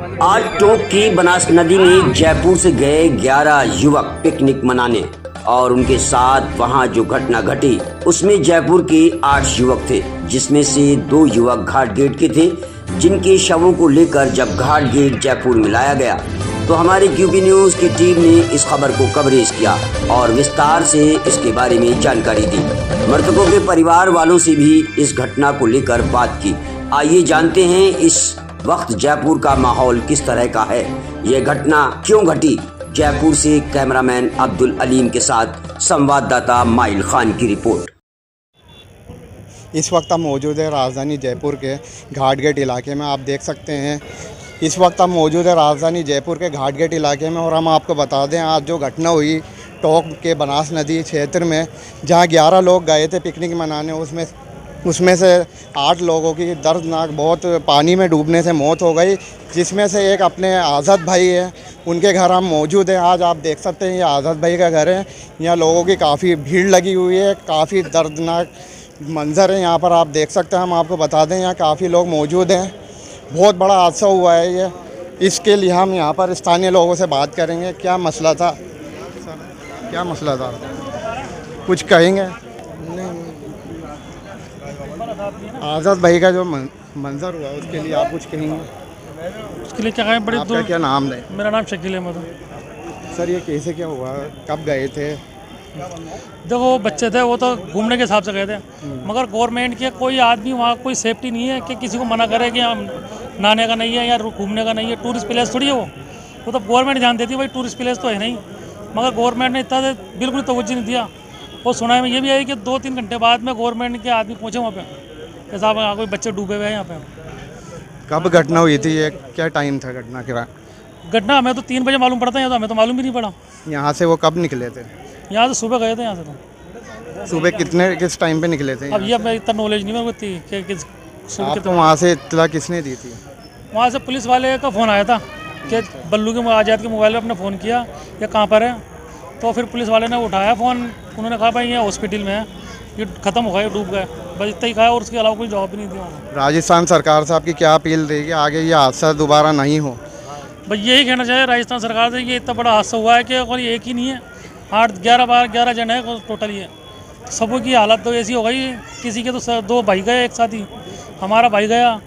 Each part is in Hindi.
आज टोंक की बनास नदी में जयपुर से गए 11 युवक पिकनिक मनाने और उनके साथ वहां जो घटना घटी उसमें जयपुर के 8 युवक थे, जिसमें से 2 युवक घाट गेट के थे, जिनके शवों को लेकर जब घाट गेट जयपुर में लाया गया तो हमारी क्यूबी न्यूज की टीम ने इस खबर को कवरेज किया और विस्तार से इसके बारे में जानकारी दी। मृतकों के परिवार वालों से भी इस घटना को लेकर बात की। आइए जानते हैं इस वक्त जयपुर का माहौल किस तरह का है, ये घटना क्यों घटी। जयपुर से कैमरामैन अब्दुल अलीम के साथ संवाददाता माइल खान की रिपोर्ट। इस वक्त हम मौजूद है राजधानी जयपुर के घाट गेट इलाके में। आप देख सकते हैं इस वक्त हम मौजूद है राजधानी जयपुर के घाट गेट इलाके में और हम आपको बता दें आज जो घटना हुई टोंक के बनास नदी क्षेत्र में, जहां 11 लोग गए थे पिकनिक मनाने, उसमें से 8 लोगों की दर्दनाक बहुत पानी में डूबने से मौत हो गई, जिसमें से एक अपने आज़ाद भाई है, उनके घर हम मौजूद हैं। आज आप देख सकते हैं ये आज़ाद भाई का घर है। यहाँ लोगों की काफ़ी भीड़ लगी हुई है, काफ़ी दर्दनाक मंज़र है यहाँ पर आप देख सकते हैं। हम आपको बता दें यहाँ काफ़ी लोग मौजूद हैं। बहुत बड़ा हादसा हुआ है ये, इसके लिए हम यहाँ पर स्थानीय लोगों से बात करेंगे। क्या मसला था, क्या मसला था, कुछ कहेंगे? आज़ाद भाई का जो मंजर हुआ उसके लिए आप कुछ कहेंगे? उसके लिए क्या कहें, बड़ी आपका क्या नाम है? मेरा नाम शकील अहमद है। सर ये कैसे क्या हुआ, कब गए थे? देखो बच्चे थे, वो तो घूमने के हिसाब से गए थे, मगर गवर्नमेंट के कोई आदमी वहाँ कोई सेफ्टी नहीं है कि किसी को मना करे कि हम नहाने का नहीं है या घूमने का नहीं है। टूरिस्ट प्लेस थोड़ी है वो तो गवर्नमेंट ध्यान देती है, भाई टूरिस्ट प्लेस तो है नहीं, मगर गवर्नमेंट ने इतना बिल्कुल तवज्जो नहीं दिया। और सुनाई में ये भी आई कि 2-3 घंटे बाद में गवर्नमेंट के आदमी पहुँचे वहाँ पे, जैसा आप कोई बच्चे डूबे हुए हैं यहाँ पे। कब घटना हुई थी ये, क्या टाइम था घटना का? घटना हमें तो 3 बजे मालूम पड़ता है, तो हमें तो मालूम भी नहीं पड़ा। यहाँ से वो कब निकले थे? यहाँ से सुबह गए थे, यहाँ से तो सुबह किस टाइम पे निकले थे? अब ये मैं इतना नॉलेज नहीं मेरे को कि सुबह तो वहाँ से इत्तला किसने दी थी? वहाँ से पुलिस वाले का फ़ोन आया था कि बल्लू के आज़ाद के मोबाइल पर अपने फ़ोन किया, ये कहाँ पर है। तो फिर पुलिस वाले ने उठाया फ़ोन, उन्होंने कहा भाई ये हॉस्पिटल में है, ये ख़त्म हो गए, डूब गए, बस इतना ही कहा और उसके अलावा कोई जवाब भी नहीं दिया। राजस्थान सरकार से आपकी क्या अपील रहेगी आगे ये हादसा दोबारा नहीं हो? भाई यही कहना चाहिए राजस्थान सरकार से, ये इतना बड़ा हादसा हुआ है कि कोई एक ही नहीं है, 11 जन है टोटल। ये सबों की हालत तो ऐसी हो गई, किसी के तो 2 भाई गए एक साथ ही, हमारा भाई गया।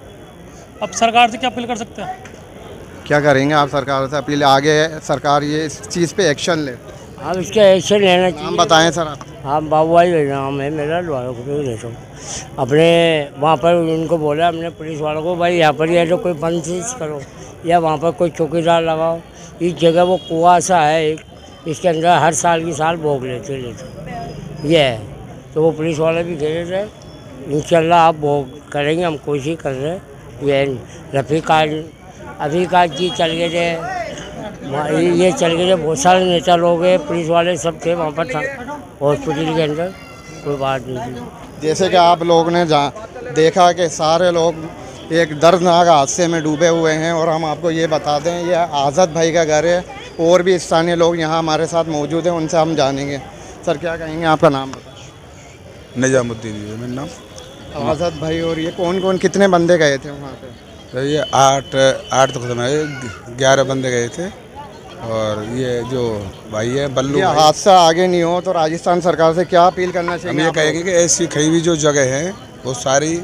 अब सरकार से क्या अपील कर सकते हैं? क्या करेंगे आप सरकार से अपील, आगे सरकार ये इस चीज़ पे एक्शन ले? हम इसका एक्शन लेना चाहिए। नाम बताएं सर आप। हाँ बाबू भाई नाम है मेरा, द्वारा को रहता हूँ अपने वहाँ पर। उनको बोला हमने पुलिस वालों को, भाई यहाँ पर या तो कोई बंदिश करो या वहाँ पर कोई चौकीदार लगाओ। इस जगह वो कुआं सा है एक, इसके अंदर हर साल की साल भोग लेते ये है। तो वो पुलिस वाले भी कह रहे थे इंशाल्लाह आप भोग करेंगे, हम कोशिश कर रहे हैं। ये अभी जी चल गए थे, ये चल गए थे, बहुत सारे नेता लोग हैं, पुलिस वाले सब थे वहाँ पर, था हॉस्पिटल के अंदर, कोई बात नहीं थी। जैसे कि आप लोग ने देखा कि सारे लोग एक दर्दनाक हादसे में डूबे हुए हैं और हम आपको ये बता दें ये आज़ाद भाई का घर है। और भी स्थानीय लोग यहाँ हमारे साथ मौजूद हैं, उनसे हम जानेंगे। सर क्या कहेंगे, आपका नाम बताएं? निजामुद्दीन है मेरा नाम। आज़ाद भाई, और ये कौन कौन कितने बंदे गए थे वहाँ पे? तो ये 8 तो खत्म है, 11 बंदे गए थे। और ये जो भाई है बल्लू, ये हादसा आगे नहीं हो तो राजस्थान सरकार से क्या अपील करना चाहिए? हम ये कहेंगे कि ऐसी कहीं भी जो जगह है वो सारी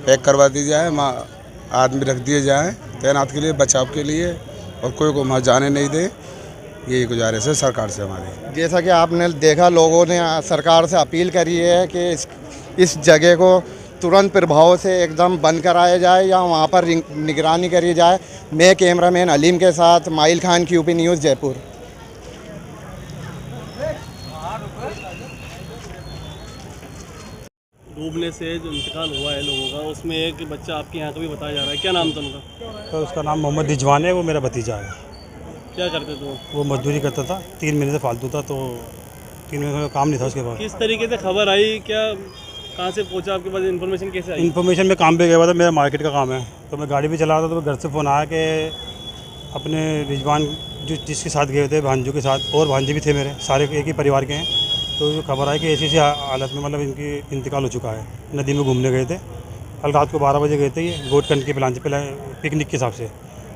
पैक करवा दी जाए, वहाँ आदमी रख दिए जाए तैनात के लिए, बचाव के लिए, और कोई को वहाँ जाने नहीं दे। यही गुजारिश है सरकार से हमारी। जैसा कि आपने देखा लोगों ने सरकार से अपील करी है कि इस जगह को तुरंत प्रभाव से एकदम बंद कराया जाए या वहाँ पर निगरानी करी जाए। मैं कैमरामैन अलीम के साथ माइल खान, क्यूबी न्यूज़, जयपुर। डूबने से जो इंतकाल हुआ है लोगों का, उसमें एक बच्चा आपके यहाँ का भी बताया जा रहा है, क्या नाम था उनका? तो उसका नाम मोहम्मद रिजवान है, वो मेरा भतीजा है। क्या करते थे वो मजदूरी करता था, 3 महीने से फालतू था, तो 3 महीने का काम नहीं था उसके पास। किस तरीके से खबर आई, क्या कहाँ से पहुँचा आपके पास, इन्फॉर्मेशन कैसे आई? इन्फॉर्मेशन में काम पे गया हुआ था, मेरा मार्केट का काम है, तो मैं गाड़ी भी चला रहा था, तो घर से फ़ोन आया कि अपने रिजवान जिसके साथ गए थे, भांजू के साथ, और भांजे भी थे मेरे, सारे एक ही परिवार के हैं। तो जो खबर आई कि ऐसी हालत में मतलब इनकी इंतकाल हो चुका है। नदी में घूमने गए थे, कल रात को 12 बजे गए थे, ये गोटकंड के प्लान से पिकनिक के हिसाब से,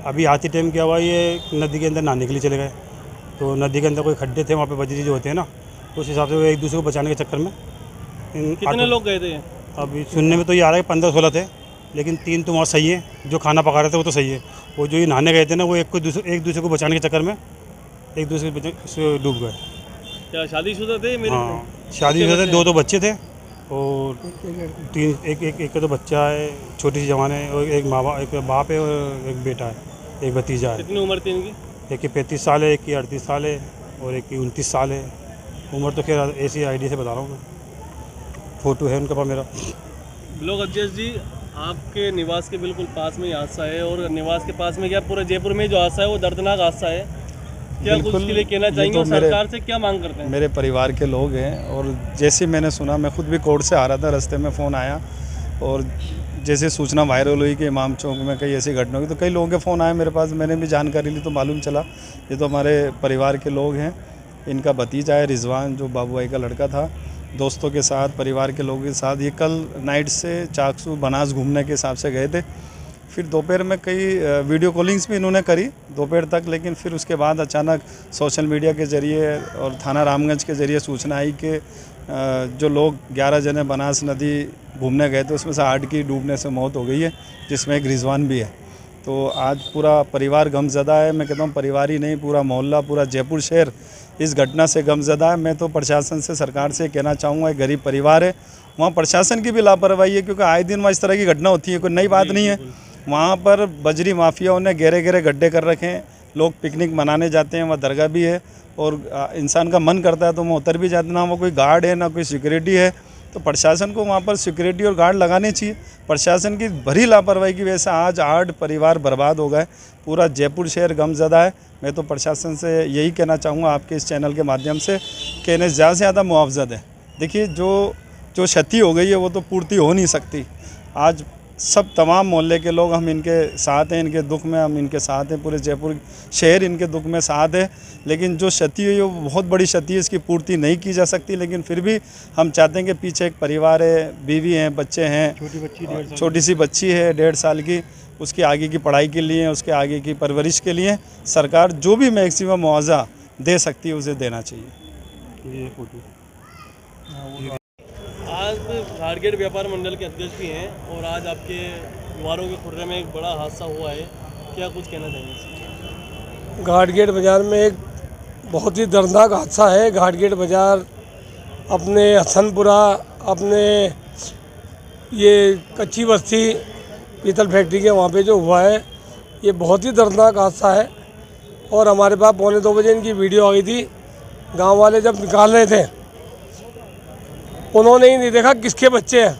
अभी आज के टाइम क्या हुआ, ये नदी के अंदर नहाने के लिए चले गए, तो नदी के अंदर कोई खड्डे थे, वहाँ पे बजरी जो होते हैं ना, उस हिसाब से वो एक दूसरे को बचाने के चक्कर में कितने लोग गए थे? अभी सुनने में तो ये आ रहा है 15-16 थे, लेकिन 3 तो वहाँ सही है, जो खाना पका रहे थे वो तो सही है, वो जो ये नहाने गए थे ना, वो एक दूसरे को बचाने के चक्कर में एक दूसरे से डूब गए। क्या शादीशुदा थे? हाँ, शादीशुदा थे, 2 बच्चे थे और 3 एक तो बच्चा है, छोटी सी जवान है, और एक बाप है और एक बेटा है, एक भतीजा है। कितनी उम्र थी इनकी? एक की 35 साल है, एक की 38 साल है और एक की 29 साल है। उम्र तो खैर ऐसी आईडी से बता रहा हूँ मैं, फ़ोटो है उनके पास मेरा। ब्लॉक अध्यक्ष जी, आपके निवास के बिल्कुल पास में ही हादसा है, और निवास के पास में क्या पूरे जयपुर में जो हादसा है वो दर्दनाक हादसा है। क्या कुछ के लिए कहना चाहेंगे और सरकार से क्या मांग करते हैं? मेरे परिवार के लोग हैं, और जैसे मैंने सुना, मैं खुद भी कोर्ट से आ रहा था, रास्ते में फ़ोन आया और जैसे सूचना वायरल हुई कि इमाम चौक में कई ऐसी घटना हुई, तो कई लोगों के फ़ोन आए मेरे पास, मैंने भी जानकारी ली तो मालूम चला ये तो हमारे परिवार के लोग हैं। इनका भतीजा है रिजवान, जो बाबू भाई का लड़का था, दोस्तों के साथ, परिवार के लोगों के साथ ये कल नाइट से चाकसू बनास घूमने के हिसाब से गए थे। फिर दोपहर में कई वीडियो कॉलिंग्स भी इन्होंने करी दोपहर तक, लेकिन फिर उसके बाद अचानक सोशल मीडिया के ज़रिए और थाना रामगंज के ज़रिए सूचना आई कि जो लोग 11 जने बनास नदी घूमने गए थे, उसमें से 8 की डूबने से मौत हो गई है, जिसमें एक रिजवान भी है। तो आज पूरा परिवार गमज़दा है। मैं कहता हूँ परिवार ही नहीं, पूरा मोहल्ला, पूरा जयपुर शहर इस घटना से गमज़दा है। मैं तो प्रशासन से, सरकार से कहना चाहूँगा, एक गरीब परिवार है, वहाँ प्रशासन की भी लापरवाही है, क्योंकि आए दिन वहाँ इस तरह की घटना होती है, कोई नई बात नहीं है। वहाँ पर बजरी माफियाओं ने गहरे गहरे गड्ढे कर रखे हैं, लोग पिकनिक मनाने जाते हैं, वहाँ दरगाह भी है, और इंसान का मन करता है तो वहाँ उतर भी जाते, ना वहाँ कोई गार्ड है ना कोई सिक्योरिटी है। तो प्रशासन को वहाँ पर सिक्योरिटी और गार्ड लगाने चाहिए। प्रशासन की भरी लापरवाही की वजह से आज 8 परिवार बर्बाद हो गए, पूरा जयपुर शहर गमज़दा है। मैं तो प्रशासन से यही कहना चाहूँगा आपके इस चैनल के माध्यम से कि इन्हें ज़्यादा से ज़्यादा मुआवजा दें। देखिए जो क्षति हो गई है वो तो पूर्ति हो नहीं सकती। आज सब तमाम मोहल्ले के लोग हम इनके साथ हैं, इनके दुख में हम इनके साथ हैं, पूरे जयपुर शहर इनके दुख में साथ है। लेकिन जो क्षति हुई है वो बहुत बड़ी क्षति है, इसकी पूर्ति नहीं की जा सकती। लेकिन फिर भी हम चाहते हैं कि पीछे एक परिवार है, बीवी हैं, बच्चे हैं, छोटी सी बच्ची है 1.5 साल की, उसकी आगे की पढ़ाई के लिए, उसके आगे की परवरिश के लिए सरकार जो भी मैक्सिमम मुआवजा दे सकती है उसे देना चाहिए। ये फोटो आज घाटगेट व्यापार मंडल के अध्यक्ष भी हैं, और आज आपके द्वारों के खुर्रे में एक बड़ा हादसा हुआ है, क्या कुछ कहना चाहेंगे? घाटगेट बाज़ार में एक बहुत ही दर्दनाक हादसा है। घाटगेट बाज़ार अपने हसनपुरा, अपने ये कच्ची बस्ती पीतल फैक्ट्री के वहाँ पे जो हुआ है, ये बहुत ही दर्दनाक हादसा है। और हमारे पास 2:45 बजे इनकी वीडियो आ गई थी। गांव वाले जब निकाल रहे थे, उन्होंने ही नहीं देखा किसके बच्चे हैं,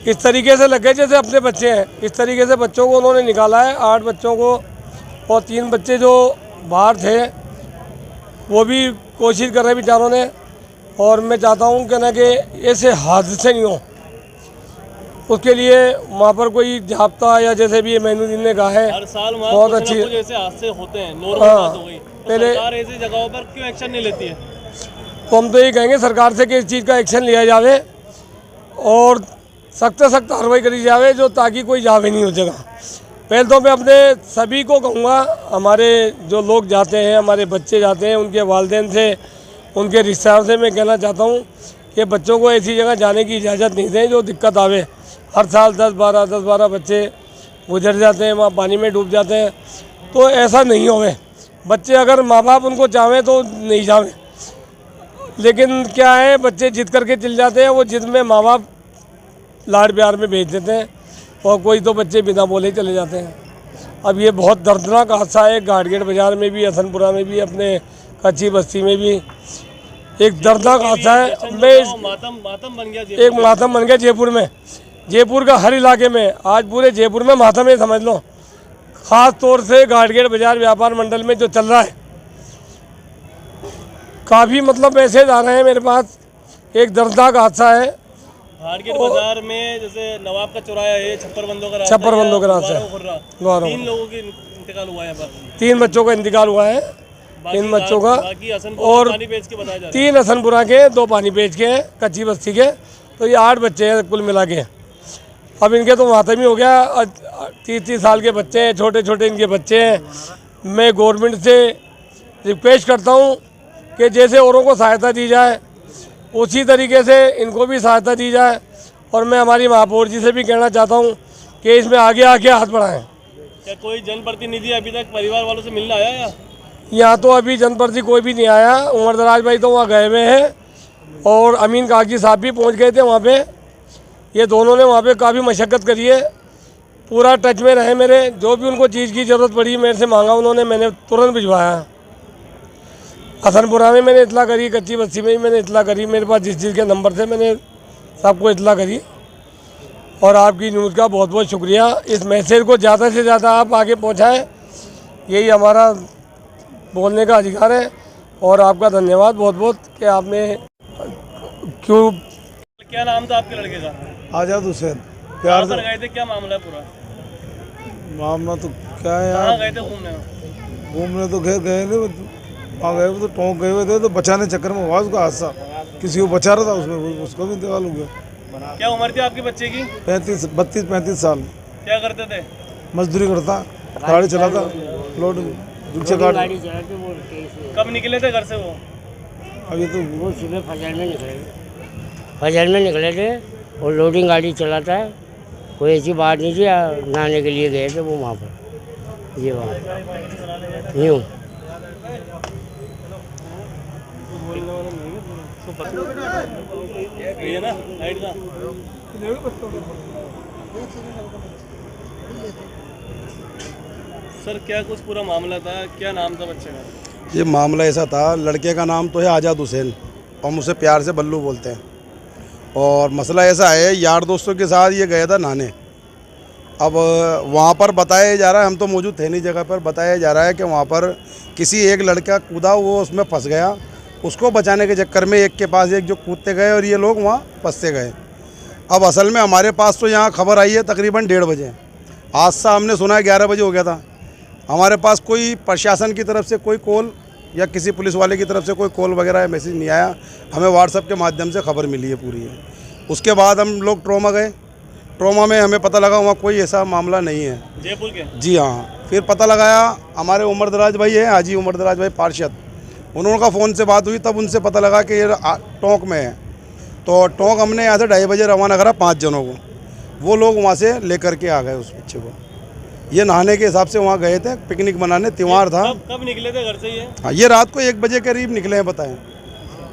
इस तरीके से लगे जैसे अपने बच्चे हैं। इस तरीके से बच्चों को उन्होंने निकाला है, 8 बच्चों को, और 3 बच्चे जो बाहर थे वो भी कोशिश कर रहे बेचारों ने। और मैं चाहता हूँ कि ना कि ऐसे हादसे नहीं हो, उसके लिए वहाँ पर कोई जाब्ता या जैसे भी मैनुद्दीन ने कहा है, हर साल बहुत अच्छी ऐसे हादसे होते हैं, नॉर्मल बात हो गई। तो पहले सरकार ऐसी जगहों पर क्यों एक्शन नहीं लेती है? तो हम तो ये कहेंगे सरकार से कि इस चीज़ का एक्शन लिया जावे और सख्त से सख्त कार्रवाई करी जावे, जो ताकि कोई जावे नहीं हो जगह। पहले तो मैं अपने सभी को कहूँगा, हमारे जो लोग जाते हैं, हमारे बच्चे जाते हैं, उनके वालिदैन से, उनके रिश्तेदार से मैं कहना चाहता हूँ कि बच्चों को ऐसी जगह जाने की इजाज़त नहीं दें जो दिक्कत आवे। हर साल 10-12 बच्चे गुजर जाते हैं, वहाँ पानी में डूब जाते हैं। तो ऐसा नहीं होवे। बच्चे अगर माँ बाप उनको चाहें तो नहीं जावें, लेकिन क्या है, बच्चे जिद करके चल जाते हैं, वो जिद में माँ बाप लाड़ प्यार में भेज देते हैं, और कोई तो बच्चे बिना बोले चले जाते हैं। अब ये बहुत दर्दनाक हादसा है। घाटगेट बाज़ार में भी, हसनपुरा में भी, अपने कच्ची बस्ती में भी एक दर्दनाक हादसा है। मैं मातम बन गया, एक मातम बन गया जयपुर में, जयपुर का हर इलाके में। आज पूरे जयपुर में मातम है, समझ लो। ख़ास तौर से घाटगेट बाज़ार व्यापार मंडल में जो चल रहा है, काफ़ी मतलब मैसेज आ रहे हैं मेरे पास। एक दर्दनाक हादसा है घाटगेट बाजार में, जैसे नवाब का चौराहा है, छप्पर बंदों का रास्ता, 3 लोगों की इंतकाल हुआ है। 3 बच्चों का इंतकाल हुआ है, 3 बच्चों का, और 3 हसनपुरा के, 2 पानी पेच के, कच्ची बस्ती के, तो ये 8 बच्चे हैं कुल मिला के। अब इनके तो मातम ही हो गया। 30 साल के बच्चे हैं, छोटे छोटे इनके बच्चे हैं। मैं गवर्नमेंट से रिक्वेस्ट करता हूँ कि जैसे औरों को सहायता दी जाए उसी तरीके से इनको भी सहायता दी जाए। और मैं हमारी महापौर जी से भी कहना चाहता हूँ कि इसमें आगे आके हाथ बढ़ाएं। क्या कोई जनप्रतिनिधि अभी तक परिवार वालों से मिलने आया या? यहाँ तो अभी जनप्रति कोई भी नहीं आया। उमर दराज भाई तो वहाँ गए हुए हैं और अमीन काकी साहब भी पहुँच गए थे वहाँ पे। ये दोनों ने वहाँ पे काफ़ी मशक्क़त करी है, पूरा टच में रहे मेरे। जो भी उनको चीज़ की ज़रूरत पड़ी मेरे से मांगा उन्होंने, मैंने तुरंत भिजवाया। हसनपुरा में मैंने इतला करी, कच्ची बस्ती में भी मैंने इतला करी, मेरे पास जिस चीज़ के नंबर थे मैंने सबको इतला करी। और आपकी न्यूज़ का बहुत बहुत शुक्रिया। इस मैसेज को ज़्यादा से ज़्यादा आप आगे पहुँचाएँ, यही हमारा बोलने का अधिकार है। और आपका धन्यवाद बहुत बहुत कि आपने क्यों। क्या नाम था आपके लड़के का? आजाद हुसैन। प्यार से गए थे, क्या मामला है पूरा? मामला तो क्या है कहाँ यार, गए थे घूमने? घूमने तो घेर गए नहीं, वहाँ गए तो टोंक गए हुए थे, तो बचाने चक्कर में हुआ उसका हादसा। किसी को बचा रहा था उसमें, उसको भी इंतकाल हो गया। क्या उम्र थी आपके बच्चे की? 32-35 साल। क्या करते थे? मजदूरी करता, गाड़ी चलाता, लोड रिक्शा गाड़ी। कब निकले थे घर से वो? अभी तो वो सुबह फजर में निकले थे और लोडिंग गाड़ी चलाता है। कोई ऐसी बात नहीं थी, नहाने के लिए गए थे वो वहाँ पर। ये बात यूँ ये ना लाइट का। सर क्या कुछ पूरा मामला था, क्या नाम था बच्चे का? ये मामला ऐसा था, लड़के का नाम तो है आज़ाद हुसैन और मुझसे प्यार से बल्लू बोलते हैं। और मसला ऐसा है, यार दोस्तों के साथ ये गया था नहाने। अब वहाँ पर बताया जा रहा है, हम तो मौजूद थे नहीं जगह पर, बताया जा रहा है कि वहाँ पर किसी एक लड़का कूदा, वो उसमें फंस गया। उसको बचाने के चक्कर में एक के पास एक जो कूदते गए और ये लोग वहाँ फंसते गए। अब असल में हमारे पास तो यहाँ खबर आई है तकरीबन 1:30 बजे। हादसा हमने सुना है 11 बजे हो गया था। हमारे पास कोई प्रशासन की तरफ से कोई कॉल या किसी पुलिस वाले की तरफ से कोई कॉल वगैरह या मैसेज नहीं आया। हमें व्हाट्सएप के माध्यम से खबर मिली है पूरी है। उसके बाद हम लोग ट्रॉमा गए। ट्रॉमा में हमें पता लगा वहाँ कोई ऐसा मामला नहीं है। जयपुर के? जी हाँ। फिर पता लगाया, हमारे उमर दराज भाई है, हाजी उमर दराज भाई पार्षद, उन्होंने फ़ोन से बात हुई, तब उनसे पता लगा कि ये टोंक में है। तो टोंक हमने यहाँ से 2:30 बजे रवाना करा 5 जनों को। वो लोग वहाँ से लेकर के आ गए उस बच्चे को। ये नहाने के हिसाब से वहाँ गए थे, पिकनिक मनाने, त्योहार था। कब निकले थे घर से ये? हाँ, ये रात को 1 बजे करीब निकले हैं, बताएं।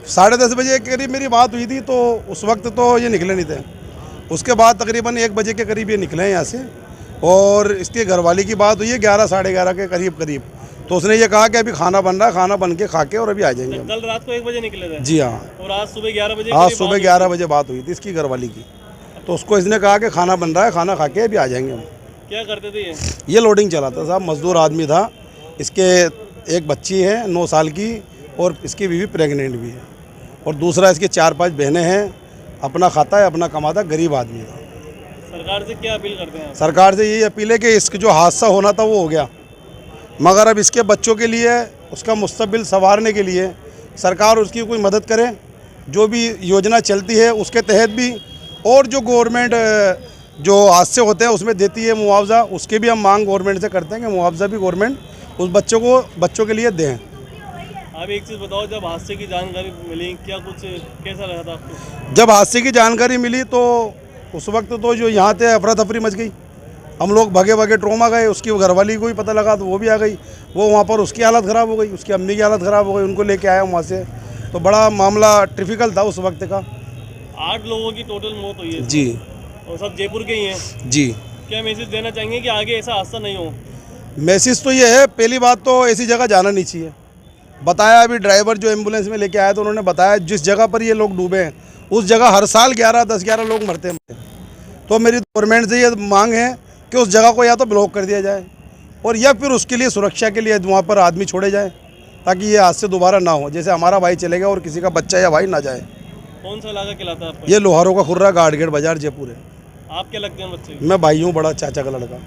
10:30 बजे के करीब मेरी बात हुई थी, तो उस वक्त तो ये निकले नहीं थे। उसके बाद तकरीबन 1 बजे के करीब ये निकले हैं यहाँ से। और इसके घरवाली की बात हुई है 11 साढ़े 11 के करीब। तो उसने ये कहा कि अभी खाना बन रहा है, खाना बन के खा के और अभी आ जाएंगे। कल रात को 1 बजे निकले थे? जी हाँ। और आज सुबह 11 बजे? आज सुबह 11 बजे बात हुई थी इसकी घरवाली की। तो उसको इसने कहा कि खाना बन रहा है, खाना खा के अभी आ जाएंगे हम। क्या करते थे ये? ये लोडिंग चलाता साहब, मजदूर आदमी था। इसके एक बच्ची है 9 साल की और इसकी बीवी प्रेग्नेंट भी है। और दूसरा इसके 4-5 बहनें हैं। अपना खाता है, अपना कमाता, गरीब आदमी था। सरकार से क्या अपील करते हैं? सरकार से यही अपील है कि इसका जो हादसा होना था वो हो गया, मगर अब इसके बच्चों के लिए, उसका मुस्तकबिल संवारने के लिए सरकार उसकी कोई मदद करे। जो भी योजना चलती है उसके तहत भी, और जो गवर्नमेंट जो हादसे होते हैं उसमें देती है मुआवजा, उसकी भी हम मांग गवर्नमेंट से करते हैं कि मुआवजा भी गवर्नमेंट उस बच्चों के लिए दें। आप एक चीज़ बताओ, जब हादसे की जानकारी मिली क्या कुछ कैसा लगा था आपको? जब हादसे की जानकारी मिली तो उस वक्त तो जो यहाँ थे अफरा तफरी मच गई। हम लोग भागे ट्रॉमा गए। उसकी घरवाली को ही पता लगा तो वो भी आ गई। वो वहाँ पर उसकी हालत ख़राब हो गई, उसकी अम्मी की हालत ख़राब हो गई। उनको लेके आया वहाँ से, तो बड़ा मामला टिपिकल था उस वक्त का। 8 लोगों की टोटल मौत हुई है जी। और सब जयपुर के ही हैं जी। क्या मैसेज देना चाहेंगे कि आगे ऐसा हादसा नहीं हो? मैसेज तो ये है, पहली बात तो ऐसी जगह जाना नहीं चाहिए। बताया अभी ड्राइवर जो एम्बुलेंस में लेके आया तो उन्होंने बताया जिस जगह पर ये लोग डूबे हैं उस जगह हर साल 10-11 लोग मरते हैं। तो मेरी गवर्नमेंट से ये मांग है कि उस जगह को या तो ब्लॉक कर दिया जाए और या फिर उसके लिए सुरक्षा के लिए वहाँ पर आदमी छोड़े जाए, ताकि ये हादसे दोबारा ना हो। जैसे हमारा भाई चले गया और किसी का बच्चा या भाई ना जाए। कौन सा इलाका कहलाता है आपका? ये लोहारों का खुर्रा, घाटगेट बाजार, जयपुर है। आप क्या लगते हैं बच्चे? मैं भाई हूँ, बड़ा चाचा का लड़का।